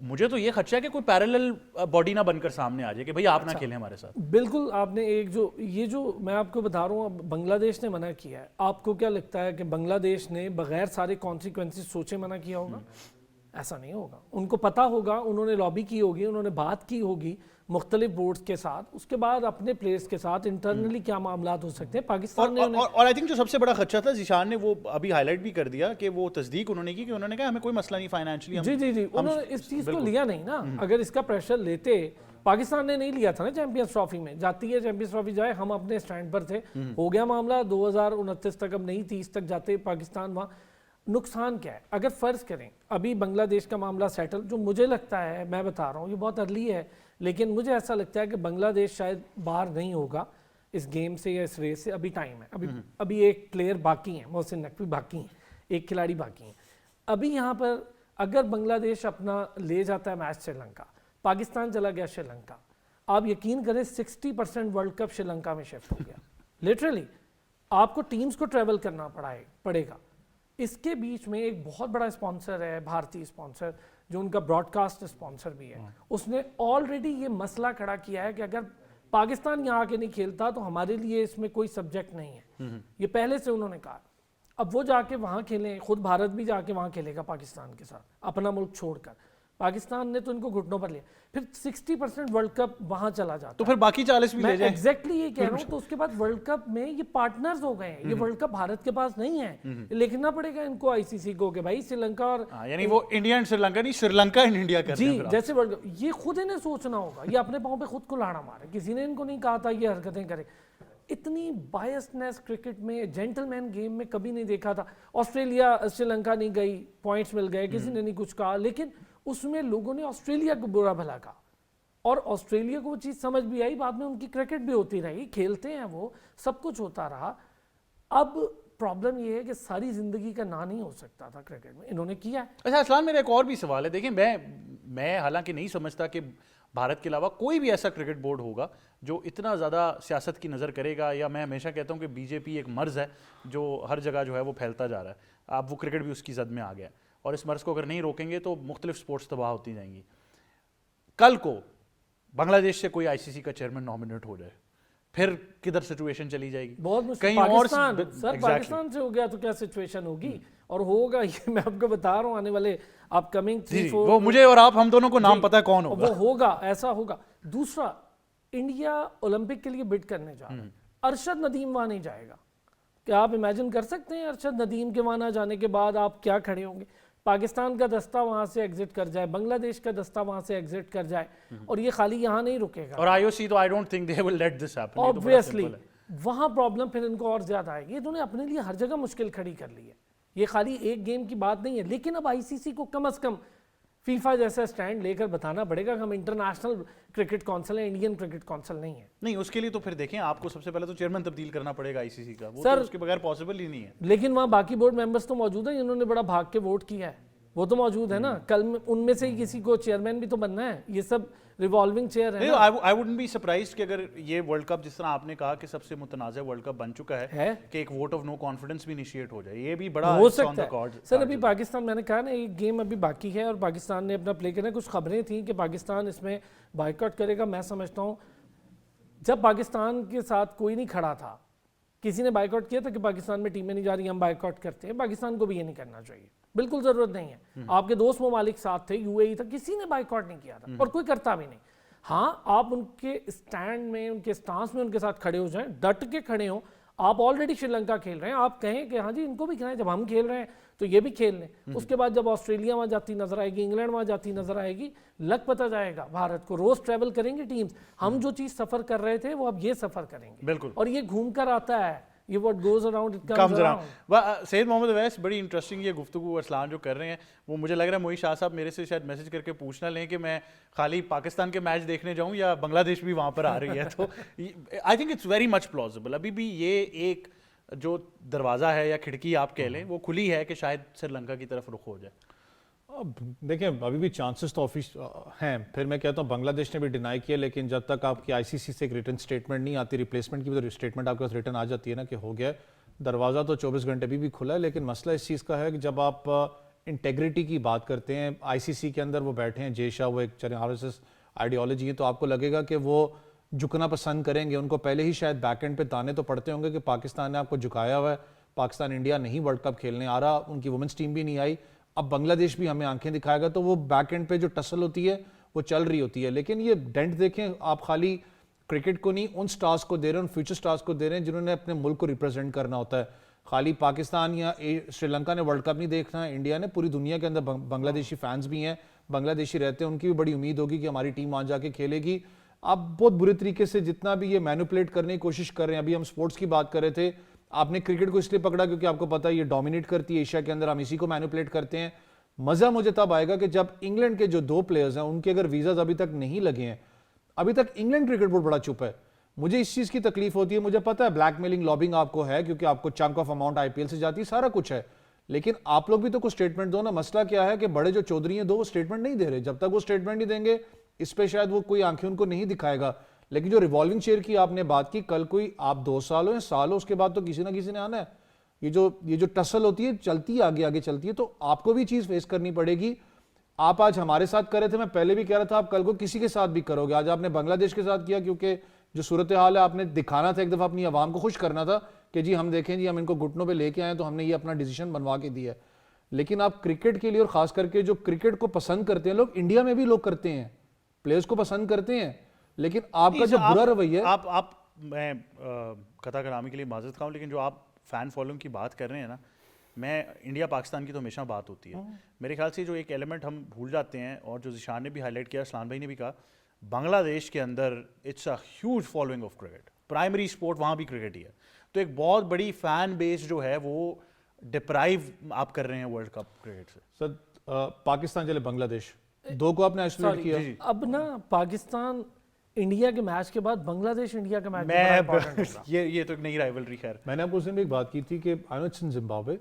مجھے تو یہ خدشہ ہے کہ کوئی پیرالل باڈی نہ بن کر سامنے آ جائے کہ بھئی آپ نہ کھیلیں ہمارے ساتھ. بالکل آپ نے ایک جو میں آپ کو بتا رہا ہوں بنگلہ دیش نے منع کیا ہے، آپ کو کیا لگتا ہے کہ بنگلہ دیش نے بغیر سارے کانسیکوینسز سوچے منع کیا ہوگا؟ ایسا نہیں ہوگا. ان کو پتا ہوگا، انہوں نے لابی کی ہوگی، انہوں نے بات کی ہوگی مختلف بورڈز کے ساتھ، اس کے بعد اپنے پلیئرز کے ساتھ انٹرنلی کیا معاملات ہو سکتے ہیں. پاکستان نے اور آئی تھنک جو سب سے بڑا خدشہ تھا ذیشان نے وہ ابھی ہائی لائٹ بھی کر دیا کہ وہ تصدیق انہوں نے کی کہ انہوں نے کہا ہمیں کوئی مسئلہ نہیں فائنینشلی. جی انہوں نے اس چیز کو لیا نہیں نا. اگر اس کا پریشر لیتے، پاکستان نے نہیں لیا تھا نا چیمپئنز ٹرافی میں، جاتی ہے چیمپئنز ٹرافی جائے، ہم اپنے سٹینڈ پر تھے، ہو گیا معاملہ 2029 تک، اب نہیں 30 تک جاتے پاکستان. وہاں نقصان کیا ہے؟ اگر فرض کریں ابھی بنگلہ دیش کا معاملہ سیٹل، جو مجھے لگتا ہے، میں بتا رہا ہوں یہ بہت ارلی ہے، لیکن مجھے ایسا لگتا ہے کہ بنگلہ دیش شاید باہر نہیں ہوگا اس گیم سے یا اس ریس سے. ابھی ٹائم ہے، ابھی ایک پلیئر باقی ہیں، محسن نقوی باقی ہیں، ایک کھلاڑی باقی ہیں. ابھی یہاں پر اگر بنگلہ دیش اپنا لے جاتا ہے میچ سری لنکا، پاکستان چلا گیا سری لنکا، آپ یقین کریں 60% ورلڈ کپ سری لنکا میں شفٹ ہو گیا. لٹرلی آپ کو ٹیمز کو ٹریول کرنا پڑے گا. اس کے بیچ میں ایک بہت بڑا اسپانسر ہے، بھارتی اسپانسر، جو ان کا براڈ کاسٹ اسپانسر بھی ہے. اس نے آلریڈی یہ مسئلہ کھڑا کیا ہے کہ اگر پاکستان یہاں آ کے نہیں کھیلتا تو ہمارے لیے اس میں کوئی سبجیکٹ نہیں ہے. یہ پہلے سے انہوں نے کہا. اب وہ جا کے وہاں کھیلیں, خود بھارت بھی جا کے وہاں کھیلے گا پاکستان کے ساتھ اپنا ملک چھوڑ کر. پاکستان نے تو ان کو گھٹنوں پر لیا, پھر 60% ورلڈ کپ وہاں چلا جاتا. تو پھر باقی 40 بھی لے میں جائیں. ایگزیکٹلی یہ کہہ رہا ہوں. تو اس کے بعد ورلڈ کپ میں یہ پارٹنرز ہو گئے ہیں, یہ ورلڈ کپ بھارت کے پاس نہیں ہے. لکھنا پڑے گا ان کو آئی سی سی کو کہ بھائی سری لنکا اور یعنی وہ انڈیا اینڈ سری لنکا نہیں, سری لنکا اینڈ انڈیا کرتے ہیں. جی جیسے ورلڈ کپ یہ خود انہیں سوچنا ہوگا. یہ اپنے پاؤں پہ خود کو لاڑا مارے, کسی نے ان کو نہیں کہا تھا یہ حرکتیں کرے. اتنی بائسنس کرکٹ میں, جینٹل مین گیم میں کبھی نہیں دیکھا تھا. آسٹریلیا سری لنکا نہیں گئی, پوائنٹس مل گئے, کسی نے نہیں کچھ کہا, لیکن اس میں لوگوں نے آسٹریلیا کو برا بھلا کہا اور آسٹریلیا کو وہ چیز سمجھ بھی آئی. بعد میں ان کی کرکٹ بھی ہوتی رہی, کھیلتے ہیں وہ, سب کچھ ہوتا رہا. اب پرابلم یہ ہے کہ ساری زندگی کا نہ نہیں ہو سکتا تھا کرکٹ میں, انہوں نے کیا. اچھا اسلام, میرا ایک اور بھی سوال ہے. دیکھیں میں حالانکہ نہیں سمجھتا کہ بھارت کے علاوہ کوئی بھی ایسا کرکٹ بورڈ ہوگا جو اتنا زیادہ سیاست کی نظر کرے گا, یا میں ہمیشہ کہتا ہوں کہ بی جے پی ایک مرض ہے جو ہر جگہ جو ہے وہ پھیلتا جا رہا ہے. اب وہ کرکٹ بھی اس کی زد میں آ گیا ہے, اور اس مرض کو اگر نہیں روکیں گے تو مختلف سپورٹس تباہ ہوتی جائیں گی. کل کو بنگلہ دیش سے کوئی آئی سی سی کا چیئرمین نامنیٹ ہو جائے, پھر کدھر سچویشن چلی جائے گی؟ بہت مشکل. کہیں اور پاکستان سر, پاکستان سے ہو گیا تو کیا سچویشن ہوگی, اور ہوگا یہ میں آپ کو بتا رہا ہوں آنے والے اپ کمنگ 3-4 وہ مجھے اور آپ ہم دونوں کو نام پتہ ہے کون ہوگا. وہ ہوگا, ایسا ہوگا. دوسرا, انڈیا اولمپک کے لیے بڈ کرنے جا رہا ہے, ارشد ندیم وہاں نہیں جائے گا. کیا آپ امیجن کر سکتے ہیں ارشد ندیم کے وہاں نہ جانے کے بعد آپ کیا کھڑے ہوں گے؟ پاکستان کا دستہ وہاں سے ایگزٹ کر جائے, بنگلہ دیش کا دستہ وہاں سے ایگزٹ کر جائے, اور یہ خالی یہاں نہیں رکے گا. اور آئی او سی تو I don't think they will let this happen. Obviously وہاں پرابلم پھر ان کو اور زیادہ آئے گی. انہوں نے اپنے لیے ہر جگہ مشکل کھڑی کر لی ہے, یہ خالی ایک گیم کی بات نہیں ہے. لیکن اب آئی سی سی کو کم از کم فیفا جیسا سٹینڈ لے کر بتانا پڑے گا کہ ہم انٹرنیشنل کرکٹ کونسل ہیں, انڈین کرکٹ کونسل نہیں ہے. نہیں, اس کے لیے تو پھر دیکھیں آپ کو سب سے پہلے تو چیئرمین تبدیل کرنا پڑے گا آئی سی سی کا, وہ تو اس کے بغیر پاسبل ہی نہیں ہے. لیکن وہاں باقی بورڈ ممبرز تو موجود ہیں جنہوں نے بڑا بھاگ کے ووٹ کیا ہے, وہ تو موجود ہے نا. کل ان میں سے ہی کسی کو چیئرمین بھی تو بننا ہے. یہ سب ریوالونگ چیئر ہے. I wouldn't be surprised کہ اگر یہ ورلڈ کپ جس طرح آپ نے کہا کہ سب سے متنازع ورلڈ کپ بن چکا ہے کہ ایک ووٹ آف نو کانفیڈنس بھی انیشیٹ ہو جائے, یہ بھی بڑا ہو سکتا ہے. سر ابھی پاکستان, میں نے کہا نا ایک گیم ابھی باقی ہے اور پاکستان نے اپنا پلے کرنا ہے. کچھ خبریں تھیں کہ پاکستان اس میں بائیکاٹ کرے گا. میں سمجھتا ہوں جب پاکستان کے ساتھ کوئی نہیں کھڑا تھا, کسی نے بائیکاٹ کیا تھا کہ پاکستان میں ٹیمیں نہیں جا رہی, ہم بائیکاٹ کرتے ہیں, پاکستان کو بھی یہ نہیں کرنا چاہیے. بالکل ضرورت نہیں ہے. آپ کے دوست ممالک ساتھ تھے, یو اے ای تھا, کسی نے بائیکاٹ نہیں کیا تھا اور کوئی کرتا بھی نہیں. ہاں آپ ان کے اسٹینڈ میں, ان کے سٹانس میں ان کے ساتھ کھڑے ہو جائیں, ڈٹ کے کھڑے ہوں. آپ آلریڈی شری لنکا کھیل رہے ہیں, آپ کہیں کہ ہاں جی ان کو بھی کھلائیں, جب ہم کھیل رہے ہیں تو یہ بھی کھیل لیں. اس کے بعد جب آسٹریلیا وہاں جاتی نظر آئے گی, انگلینڈ وہاں جاتی نظر آئے گی, لگ پتہ جائے گا بھارت کو. روز ٹریول کریں گے ٹیمز. ہم جو چیز سفر کر رہے تھے وہ اب یہ سفر کریں گے. بالکل. اور یہ گھوم کر آتا ہے, یہ what goes around it comes around. سید محمد اویس, بڑی انٹرسٹنگ یہ گفتگو اسلام جو کر رہے ہیں, وہ مجھے لگ رہا ہے موئی شاہ صاحب میرے سے شاید میسج کر کے پوچھنا لیں کہ میں خالی پاکستان کے میچ دیکھنے جاؤں یا بنگلہ دیش بھی وہاں پر آ رہی ہے. تو I think it's very much plausible. ابھی بھی یہ ایک جو دروازہ ہے یا کھڑکی آپ کہہ لیں وہ کھلی ہے کہ شاید سری لنکا کی طرف رخ ہو جائے. دیکھیں ابھی بھی چانسز تو ہیں. پھر میں کہتا ہوں بنگلہ دیش نے بھی ڈینائی کیا, لیکن جب تک آپ کی آئی سی سی سے ایک ریٹن اسٹیٹمنٹ نہیں آتی, ریپلیسمنٹ کی بھی تو اسٹیٹمنٹ آپ کے پاس ریٹن آ جاتی ہے نا کہ ہو گیا ہے. دروازہ تو 24 گھنٹے بھی کھلا ہے, لیکن مسئلہ اس چیز کا ہے کہ جب آپ انٹیگریٹی کی بات کرتے ہیں, آئی سی سی کے اندر وہ بیٹھے ہیں جے شاہ, وہ ایک آر ایس ایس آئیڈیالوجی ہے, تو آپ کو لگے گا کہ وہ جھکنا پسند کریں گے. ان کو پہلے ہی شاید بیک اینڈ پہ تانے تو پڑتے ہوں گے کہ پاکستان نے آپ کو جھکایا ہوا ہے, پاکستان انڈیا نہیں ورلڈ کپ کھیلنے آ رہا, ان کی وومنس ٹیم بھی نہیں آئی, اب بنگلہ دیش بھی ہمیں آنکھیں دکھائے گا. تو وہ بیک اینڈ پہ جو ٹسل ہوتی ہے وہ چل رہی ہوتی ہے. لیکن یہ ڈینٹ دیکھیں, آپ خالی کرکٹ کو نہیں, ان سٹارز کو دے رہے ہیں, ان فیوچر سٹارز کو دے رہے ہیں جنہوں نے اپنے ملک کو ریپرزینٹ کرنا ہوتا ہے. خالی پاکستان یا سری لنکا نے ورلڈ کپ نہیں دیکھنا ہے, انڈیا نے پوری دنیا کے اندر بنگلہ دیشی فینس بھی ہیں, بنگلہ دیشی رہتے ہیں, ان کی بھی بڑی امید ہوگی کہ ہماری ٹیم وہاں جا کے کھیلے گی. آپ بہت برے طریقے سے جتنا بھی یہ مینوپولیٹ کرنے کی کوشش کر رہے ہیں. ابھی ہم سپورٹس کی بات کر رہے تھے, آپ نے کرکٹ کو اس لیے پکڑا کیونکہ آپ کو پتا ہے یہ ڈومینیٹ کرتی ہے ایشیا کے اندر, ہم اسی کو مینوپولیٹ کرتے ہیں. مزہ مجھے تب آئے گا کہ جب انگلینڈ کے جو 2 پلیئرز ہیں ان کے اگر ویزاز ابھی تک نہیں لگے ہیں. ابھی تک انگلینڈ کرکٹ بورڈ بڑا چپ ہے. مجھے اس چیز کی تکلیف ہوتی ہے, مجھے پتا ہے بلیک میلنگ لابنگ آپ کو ہے کیونکہ آپ کو chunk of amount I P L سے جاتی ہے, سارا کچھ ہے, لیکن آپ لوگ بھی تو کوئی سٹیٹمنٹ دو نا. مسئلہ کیا ہے کہ بڑے جو چودھری ہیں 2 وہ سٹیٹمنٹ نہیں دے رہے. جب تک وہ سٹیٹمنٹ نہیں دیں گے اس پہ شاید وہ کوئی آنکھیں ان کو نہیں دکھائے گا. لیکن جو ریوالونگ چیئر کی آپ نے بات کی, کل کوئی آپ 2 سال ہو یا سال ہو, اس کے بعد تو کسی نہ کسی نے آنا ہے. یہ جو ٹسل ہوتی ہے چلتی ہے, آگے چلتی ہے, تو آپ کو بھی چیز فیس کرنی پڑے گی. آپ آج ہمارے ساتھ کر رہے تھے, میں پہلے بھی کہہ رہا تھا آپ کل کو کسی کے ساتھ بھی کرو گے. آج آپ نے بنگلہ دیش کے ساتھ کیا کیونکہ جو صورتحال ہے آپ نے دکھانا تھا, ایک دفعہ اپنی عوام کو خوش کرنا تھا کہ جی ہم دیکھیں جی ہم ان کو گھٹنوں پہ لے کے آئے تو ہم نے یہ اپنا ڈیسیشن بنوا کے دیا ہے. لیکن آپ کرکٹ کے لیے اور خاص کر کے جو کرکٹ کو پسند کرتے ہیں لوگ, انڈیا میں بھی لوگ کرتے ہیں, پلیئرز کو پسند کرتے ہیں, لیکن آپ کا جو برا رویہ ہے, آپ میں قطع کلامی کے لیے معذرت خواہ ہوں, لیکن جو آپ فین فالوئنگ کی بات کر رہے ہیں نا, میں انڈیا پاکستان کی تو ہمیشہ بات ہوتی ہے, میرے خیال سے جو ایک ایلیمنٹ ہم بھول جاتے ہیں, اور جو ذیشان نے بھی ہائی لائٹ کیا, اسلان بھائی نے بھی کہا, بنگلہ دیش کے اندر it's a huge following of cricket, primary sport وہاں بھی کرکٹ ہی ہے, تو ایک بہت بڑی فین بیس جو ہے وہ ڈپرائیو آپ کر رہے ہیں ورلڈ کپ کرکٹ سے. سر پاکستان چلے بنگلہ دیش, دو کو آپ نے آئسولیٹ کیا. اب نا پاکستان انڈیا کے میچ کے بعد بنگلہ دیش انڈیا کا میچ یہ تو ایک نئی رائیولری. خیر میں نے آپ کو اس دن بھی ایک بات کی تھی کہ I know it's in Zimbabwe,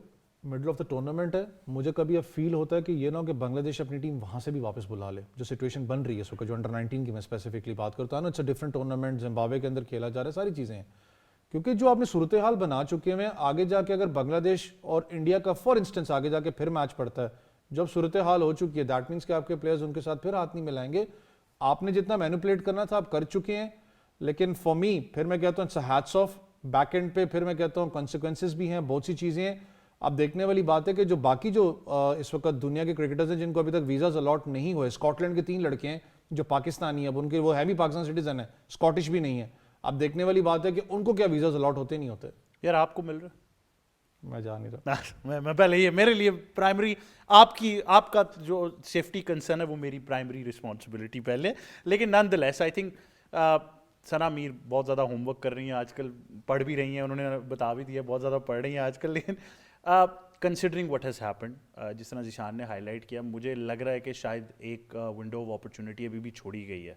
middle of the tournament ہے, مجھے کبھی اب فیل ہوتا ہے کہ یہ نہ ہو کہ بنگلہ دیش اپنی ٹیم وہاں سے بھی واپس بلا لے, جو سچویشن بن رہی ہے اس وقت, جو انڈر 19 کی میں اسپیسیفکلی بات کرتا ہوں نا, it's a different tournament, Zimbabwe کے اندر کھیلا جا رہا ہے, ساری چیزیں ہیں, کیونکہ جو آپ نے صورتحال بنا چکے ہیں, آگے جا کے اگر بنگلہ دیش اور انڈیا کا فار انسٹنس آگے جا کے پھر میچ پڑتا ہے, جب صورتحال ہو چکی ہے, دیٹ مینس کہ آپ کے پلیئرز ان کے ساتھ پھر ہاتھ نہیں ملائیں گے. آپ نے جتنا مینوپولیٹ کرنا تھا آپ کر چکے ہیں, لیکن فار می پھر میں کہتا ہوں it's hats off, back end پہ پھر میں کہتا ہوں کانسیکوینسز بھی ہیں, بہت سی چیزیں ہیں. اب دیکھنے والی بات ہے کہ جو باقی جو اس وقت دنیا کے کرکٹرز ہیں جن کو ابھی تک ویزاز الاٹ نہیں ہوئے, اسکاٹ لینڈ کے 3 لڑکے ہیں جو پاکستانی ہیں, اب ان کے وہ ہے بھی پاکستان سٹیزن ہیں, اسکاٹش بھی نہیں ہے. اب دیکھنے والی بات ہے کہ ان کو کیا ویزاز الاٹ ہوتے نہیں ہوتے. یار آپ کو مل رہا ہے, میں جا نہیں رہا, میں پہلے یہ میرے لیے پرائمری آپ کا جو سیفٹی کنسرن ہے وہ میری پرائمری رسپانسبلٹی پہلے. لیکن نان دی لیس آئی تھنک ثنا میر بہت زیادہ ہوم ورک کر رہی ہیں آج کل, پڑھ بھی رہی ہیں, انہوں نے بتا بھی دیا بہت زیادہ پڑھ رہی ہیں آج کل. لیکن کنسیڈرنگ واٹ ہیز ہیپنڈ, جس طرح ذیشان نے ہائی لائٹ کیا, مجھے لگ رہا ہے کہ شاید ایک ونڈو آف اپرچونیٹی ابھی بھی چھوڑی گئی ہے.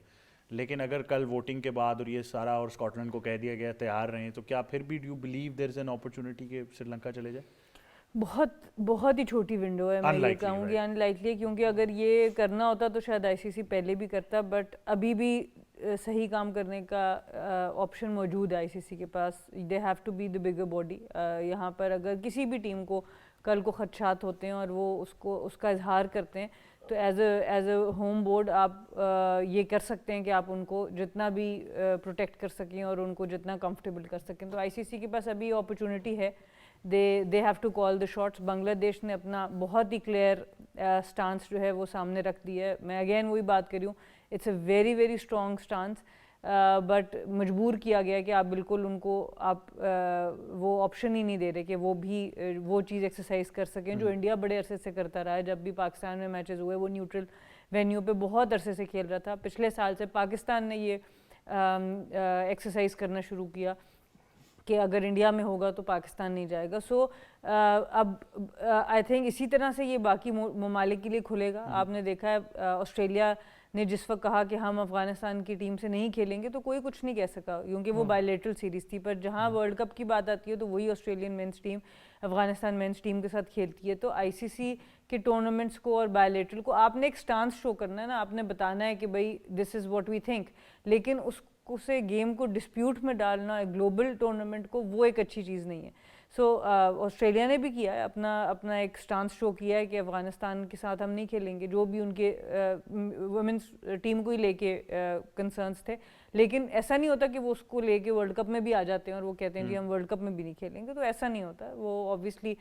لیکن اگر کل ووٹنگ کے بعد اور یہ سارا اور اسکاٹ لینڈ کو کہہ دیا گیا تیار رہیں, تو کیا پھر بھی do you believe there is an opportunity کہ سری لنکا چلے جائے؟ بہت ہی چھوٹی ونڈو ہے, میں یہ کہوں گی ان لائکلی ہے, کیونکہ اگر یہ کرنا ہوتا تو شاید آئی سی سی پہلے بھی کرتا, بٹ ابھی بھی صحیح کام کرنے کا آپشن موجود ہے آئی سی سی کے پاس. They have to be the bigger body. یہاں پر اگر کسی بھی ٹیم کو کل کو خدشات ہوتے ہیں اور وہ اس کا اظہار کرتے ہیں, تو ایز اے ہوم بورڈ آپ یہ کر سکتے ہیں کہ آپ ان کو جتنا بھی پروٹیکٹ کر سکیں اور ان کو جتنا کمفرٹیبل کر سکیں. تو آئی سی سی کے پاس ابھی اپرچونیٹی ہے, they have to call the shots. Bangladesh نے اپنا بہت ہی کلیئر اسٹانس جو ہے وہ سامنے رکھ دی ہے. میں اگین وہی بات کر رہی ہوں, it's a very very strong stance, but مجبور کیا گیا کہ آپ بالکل ان کو آپ وہ آپشن ہی نہیں دے رہے کہ وہ بھی وہ چیز ایکسرسائز کر سکیں جو انڈیا بڑے عرصے سے کرتا رہا ہے. جب بھی پاکستان میں میچز ہوئے وہ نیوٹرل وینیو پہ بہت عرصے سے کھیل رہا تھا. پچھلے سال سے پاکستان نے یہ ایکسرسائز کرنا شروع کیا کہ اگر انڈیا میں ہوگا تو پاکستان نہیں جائے گا. سو اب آئی تھنک اسی طرح سے یہ باقی ممالک کے لیے کھلے گا. آپ نے دیکھا ہے آسٹریلیا نے جس وقت کہا کہ ہم افغانستان کی ٹیم سے نہیں کھیلیں گے تو کوئی کچھ نہیں کہہ سکا, کیونکہ وہ بائی لیٹرل سیریز تھی. پر جہاں ورلڈ کپ کی بات آتی ہے تو وہی Australian means team Afghanistan means team کے ساتھ کھیلتی ہے. تو آئی سی سی کے ٹورنامنٹس کو اور بائی لیٹرل کو آپ نے ایک سٹانس شو کرنا ہے نا, آپ نے بتانا ہے کہ بھائی دس از واٹ وی تھنک, لیکن اسے گیم کو ڈسپیوٹ میں ڈالنا گلوبل ٹورنامنٹ کو, وہ ایک اچھی چیز نہیں ہے. سو آسٹریلیا نے بھی کیا ہے, اپنا ایک سٹانس شو کیا ہے کہ افغانستان کے ساتھ ہم نہیں کھیلیں گے, جو بھی ان کے ویمنس ٹیم کو ہی لے کے کنسرنس تھے. لیکن ایسا نہیں ہوتا کہ وہ اس کو لے کے ورلڈ کپ میں بھی آ جاتے ہیں اور وہ کہتے ہیں جی ہم ورلڈ کپ میں بھی نہیں کھیلیں گے. تو ایسا نہیں ہوتا, وہ آبویسلی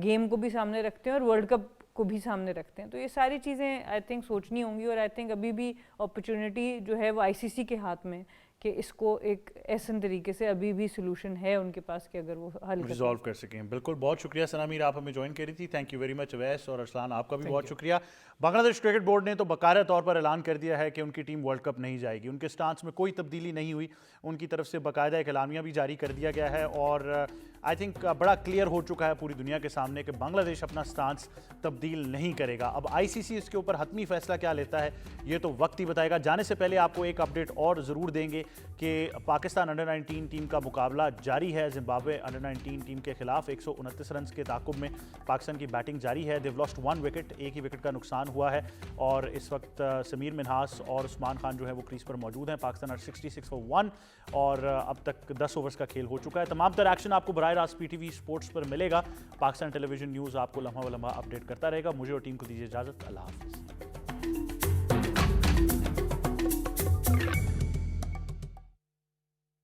گیم کو بھی سامنے رکھتے ہیں اور ورلڈ کپ کو بھی سامنے رکھتے ہیں. تو یہ ساری چیزیں آئی تھنک سوچنی ہوں گی, اور آئی تھنک ابھی بھی اپرچونیٹی جو ہے وہ آئی سی سی کے ہاتھ میں کہ اس کو ایک ایسن طریقے سے ابھی بھی سلوشن ہے ان کے پاس کہ اگر وہ حل ریزالو کر سکیں. بالکل, بہت شکریہ ثنا میر, آپ ہمیں جوائن کر رہی تھی. Thank you very much Awais, اور ارسلان آپ کا بھی بہت شکریہ. بنگلہ دیش کرکٹ بورڈ نے تو باقاعدہ طور پر اعلان کر دیا ہے کہ ان کی ٹیم ورلڈ کپ نہیں جائے گی. ان کے سٹانس میں کوئی تبدیلی نہیں ہوئی, ان کی طرف سے باقاعدہ ایک اعلامیہ بھی جاری کر دیا گیا ہے, اور آئی تھنک بڑا کلیئر ہو چکا ہے پوری دنیا کے سامنے کہ بنگلہ دیش اپنا سٹانس تبدیل نہیں کرے گا. اب آئی سی سی اس کے اوپر حتمی فیصلہ کیا لیتا ہے یہ تو وقت ہی بتائے گا. جانے سے پہلے آپ کو ایک اپڈیٹ اور ضرور دیں گے کہ پاکستان انڈر 19 ٹیم کا مقابلہ جاری ہے زمبابوے انڈر 19 ٹیم کے خلاف. 129 رنز کے تعاقب میں پاکستان کی بیٹنگ جاری ہے. دیو لاسٹ 1 وکٹ, ایک ہی وکٹ کا نقصان ہوا ہے, اور اس وقت سمیر منہاس اور عثمان خان جو ہے وہ کریز پر موجود ہیں. پاکستان 66 for 1, اور اب تک 10 اوورز کا کھیل ہو چکا ہے. تمام تر ایکشن آپ کو براہ راست پی ٹی وی اسپورٹس پر ملے گا. پاکستان ٹیلی ویژن نیوز آپ کو لمحہ و لمحہ اپڈیٹ کرتا رہے گا. مجھے اور ٹیم کو دیجیے اجازت. اللہ حافظ.